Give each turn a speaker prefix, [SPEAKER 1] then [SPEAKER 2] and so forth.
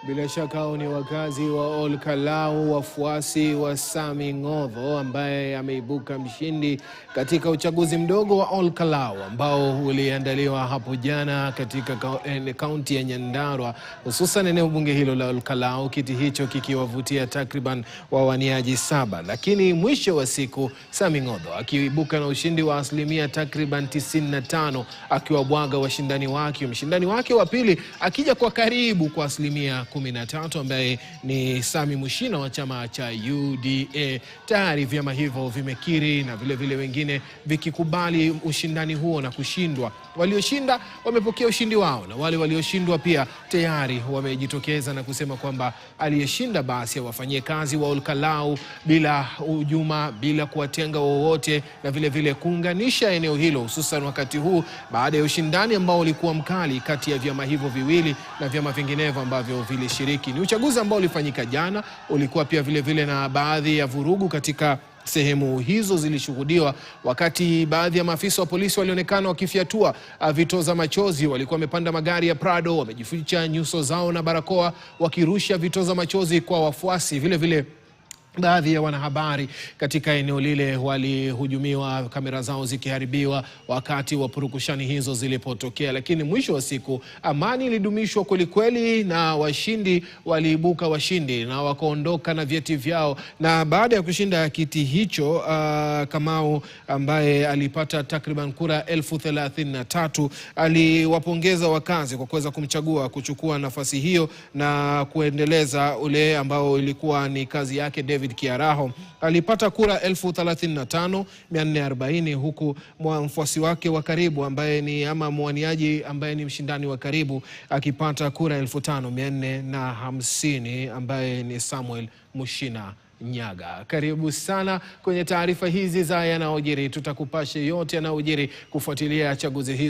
[SPEAKER 1] Bila shaka hao ni wakazi wa Ol Kalou, wafuasi wa Sammy Ng'otho ambaye ameibuka mshindi katika uchaguzi mdogo wa Ol Kalou ambao uliandaliwa hapo jana katika kaunti ya Nyandarua, hususan eneo bunge hilo la Ol Kalou, kiti hicho kikiwavutia takriban wawaniaji 7. Lakini mwisho wa siku Sammy Ng'otho akiibuka na ushindi wa asilimia takriban 95, akiwabwaga mshindani wake wa pili akija kwa karibu kwa asilimia 13 ambaye ni Sami Mushina wa chama cha UDA. Tayari vyama hivyo vimekiri na vile vile wengine vikikubali ushindani huo na kushindwa. Walioshinda wamepokea ushindi wao na wale walioshindwa pia tayari wamejitokeza na kusema kwamba aliyeshinda basi awafanyie kazi wa Ol Kalou bila hujuma, bila kuwatenga wowote, na vile vile kuunganisha eneo hilo, hususan wakati huu baada ya ushindani ambao ulikuwa mkali kati ya vyama hivyo viwili na vyama vinginevyo ambavyo vilishiriki. Ni uchaguzi ambao ulifanyika jana, ulikuwa pia vile vile na baadhi ya vurugu katika sehemu hizo zilishuhudiwa wakati baadhi ya maafisa wa polisi walionekana wakifyatua vitoza machozi. Walikuwa wamepanda magari ya Prado, wamejificha nyuso zao na barakoa, wakirusha vitoza machozi kwa wafuasi. Vile vile baadhi ya wanahabari katika eneo lile walihujumiwa, kamera zao zikiharibiwa wakati wa purukushani hizo zilipotokea. Lakini mwisho wa siku amani ilidumishwa kweli na washindi waliibuka washindi na wakaondoka na vyeti vyao. Na baada ya kushinda kiti hicho, Kamau ambaye alipata takriban kura 33,000 aliwapongeza wakazi kwa kuweza kumchagua kuchukua nafasi hiyo na kuendeleza ule ambao ilikuwa ni kazi yake. David Kiaraho alipata kura 35,440, huku mfuasi wake wa karibu ambaye ni mwaniaji ambaye ni mshindani wa karibu akipata kura 5,450 ambaye ni Samuel Mushina Nyaga. Karibu sana kwenye taarifa hizi za yanayojiri. Tutakupasha yote yanayojiri kufuatilia chaguzi hizo.